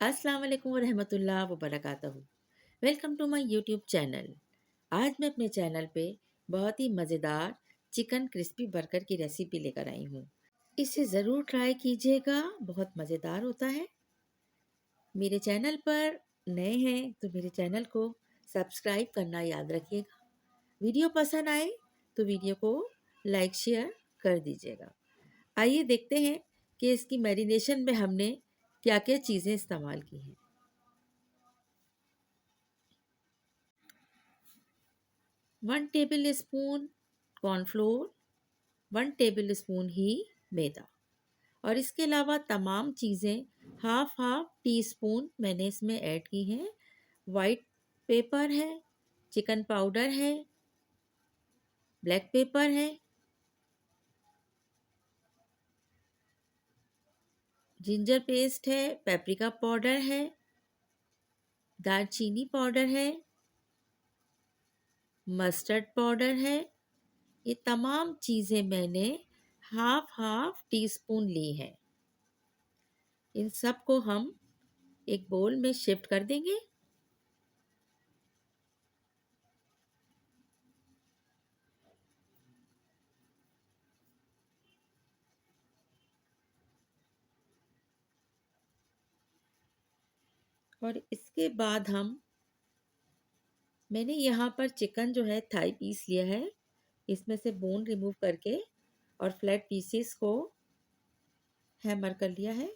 अस्सलाम वालेकुम वरहमतुल्लाह वबरकातुहू। Welcome to my YouTube channel. आज मैं अपने चैनल पे बहुत ही मज़ेदार चिकन क्रिस्पी बर्गर की रेसिपी लेकर आई हूँ। इसे ज़रूर ट्राई कीजिएगा, बहुत मज़ेदार होता है। मेरे चैनल पर नए हैं तो मेरे चैनल को सब्सक्राइब करना याद रखिएगा। वीडियो पसंद आए तो वीडियो को लाइक शेयर कर दीजिएगा। आइए देखते हैं कि इसकी मैरिनेशन में हमने क्या क्या चीज़ें इस्तेमाल की हैं। 1 tablespoon cornflour, 1 tablespoon ही मैदा और इसके अलावा तमाम चीज़ें हाफ हाफ टी स्पून मैंने इसमें ऐड की हैं। वाइट पेपर है, चिकन पाउडर है, ब्लैक पेपर है, जिंजर पेस्ट है, पेपरिका पाउडर है, दालचीनी पाउडर है, मस्टर्ड पाउडर है। ये तमाम चीज़ें मैंने हाफ हाफ टी स्पून ली हैं। इन सब को हम एक बोल में शिफ्ट कर देंगे। और इसके बाद मैंने यहाँ पर चिकन जो है थाई पीस लिया है, इसमें से बोन रिमूव करके और फ्लैट पीसेस को हैमर कर लिया है।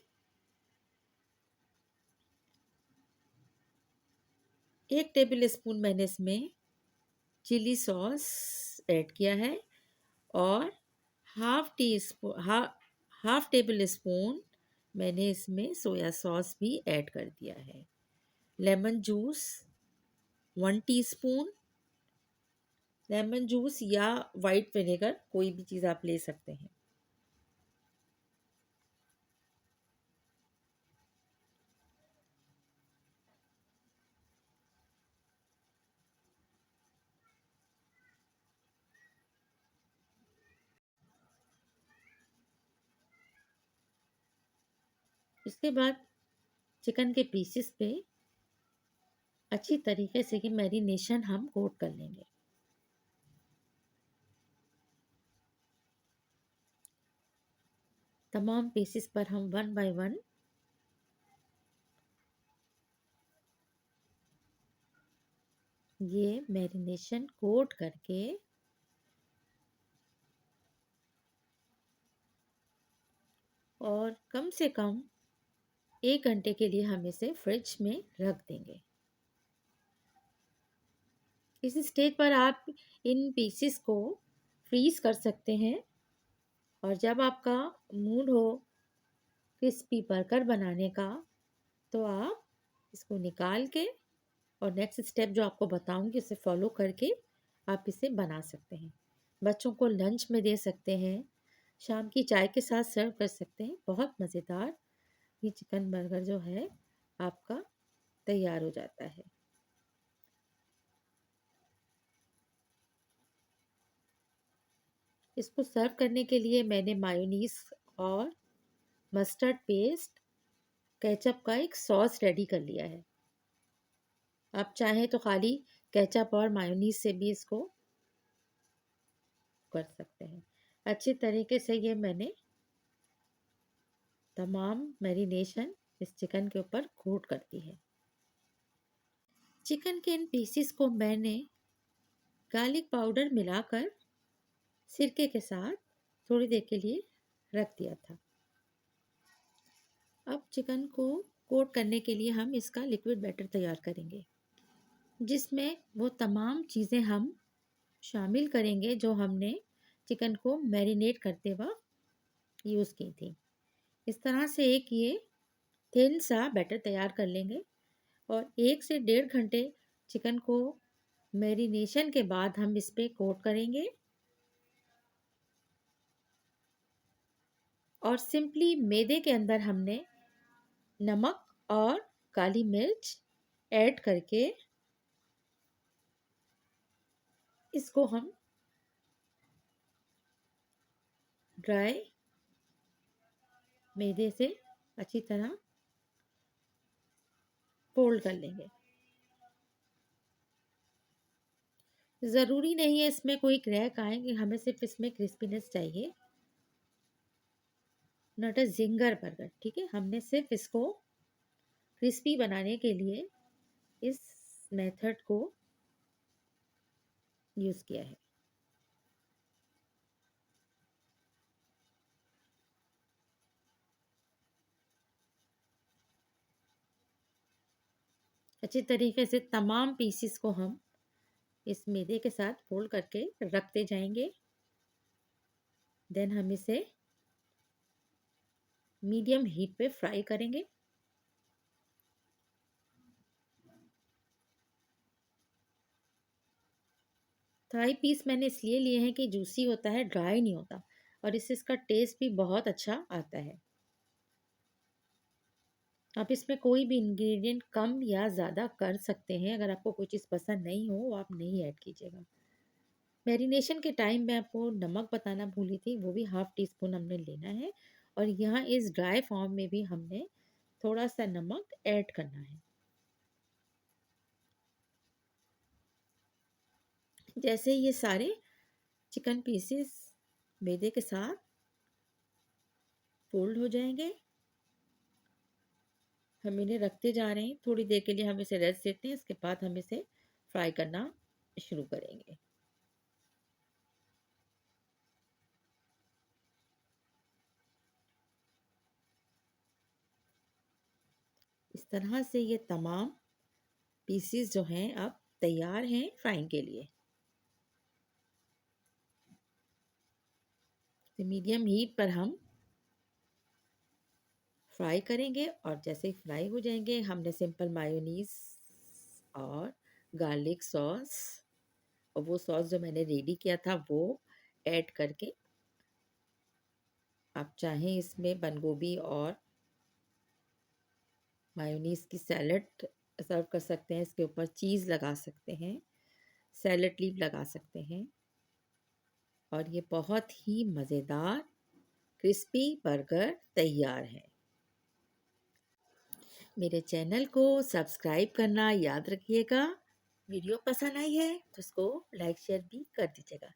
1 टेबल स्पून मैंने इसमें चिली सॉस ऐड किया है और हाफ टेबल स्पून मैंने इसमें सोया सॉस भी ऐड कर दिया है। Lemon juice 1 teaspoon, lemon juice या वाइट विनेगर कोई भी चीज़ आप ले सकते हैं। इसके बाद चिकन के पीसेस पे अच्छी तरीके से कि मैरिनेशन हम कोट कर लेंगे। तमाम पीसेस पर हम वन बाय वन ये मैरिनेशन कोट करके और कम से कम 1 घंटे के लिए हम इसे फ्रिज में रख देंगे। इस स्टेज पर आप इन पीसेस को फ्रीज कर सकते हैं और जब आपका मूड हो क्रिस्पी बर्गर बनाने का तो आप इसको निकाल के और नेक्स्ट स्टेप जो आपको बताऊंगी उसे फॉलो करके आप इसे बना सकते हैं। बच्चों को लंच में दे सकते हैं, शाम की चाय के साथ सर्व कर सकते हैं। बहुत मज़ेदार ये चिकन बर्गर जो है आपका तैयार हो जाता है। इसको सर्व करने के लिए मैंने मायोनीज और मस्टर्ड पेस्ट केचप का एक सॉस रेडी कर लिया है। आप चाहें तो खाली केचप और मायोनीज से भी इसको कर सकते हैं। अच्छी तरीके से ये मैंने तमाम मैरिनेशन इस चिकन के ऊपर कोट कर दी है। चिकन के इन पीसेस को मैंने गार्लिक पाउडर मिलाकर सिरके के साथ थोड़ी देर के लिए रख दिया था। अब चिकन को कोट करने के लिए हम इसका लिक्विड बैटर तैयार करेंगे, जिसमें वो तमाम चीज़ें हम शामिल करेंगे जो हमने चिकन को मैरिनेट करते वक्त यूज़ की थी। इस तरह से एक ये थिन सा बैटर तैयार कर लेंगे और 1 से 1.5 घंटे चिकन को मैरिनेशन के बाद हम इस पर कोट करेंगे और सिंपली मैदे के अंदर हमने नमक और काली मिर्च ऐड करके इसको हम ड्राई मैदे से अच्छी तरह फोल्ड कर लेंगे। ज़रूरी नहीं है इसमें कोई क्रैक आए, कि हमें सिर्फ इसमें क्रिस्पीनेस चाहिए, नॉट अ जिंगर बर्गर। ठीक है, हमने सिर्फ इसको क्रिस्पी बनाने के लिए इस मेथड को यूज़ किया है। अच्छी तरीके से तमाम पीसीस को हम इस मैदे के साथ फोल्ड करके रखते जाएंगे। देन हम इसे मीडियम हीट पे फ्राई करेंगे। थाई पीस मैंने इसलिए लिए हैं कि जूसी होता है, ड्राई नहीं होता, और इससे इसका टेस्ट भी बहुत अच्छा आता है। आप इसमें कोई भी इंग्रेडिएंट कम या ज़्यादा कर सकते हैं। अगर आपको कोई चीज़ पसंद नहीं हो, वो आप नहीं ऐड कीजिएगा। मैरिनेशन के टाइम में आपको नमक बताना भूली थी, वो भी हाफ टी स्पून हमने लेना है, और यहाँ इस ड्राई फॉर्म में भी हमने थोड़ा सा नमक ऐड करना है। जैसे ये सारे चिकन पीसेस मैदे के साथ फोल्ड हो जाएंगे, हम इन्हें रखते जा रहे हैं। थोड़ी देर के लिए हम इसे रेस्ट देते हैं, इसके बाद हम इसे फ्राई करना शुरू करेंगे। इस तरह से ये तमाम पीसेस जो हैं अब तैयार हैं फ्राइंग के लिए। तो मीडियम हीट पर हम फ्राई करेंगे, और जैसे ही फ्राई हो जाएंगे, हमने सिंपल मायोनीज और गार्लिक सॉस, और वो सॉस जो मैंने रेडी किया था वो ऐड करके, आप चाहें इसमें बंद गोभी और मायोनीज की सैलड सर्व कर सकते हैं। इसके ऊपर चीज़ लगा सकते हैं, सैलड लीव लगा सकते हैं, और ये बहुत ही मज़ेदार क्रिस्पी बर्गर तैयार है। मेरे चैनल को सब्सक्राइब करना याद रखिएगा। वीडियो पसंद आई है तो उसको लाइक शेयर भी कर दीजिएगा।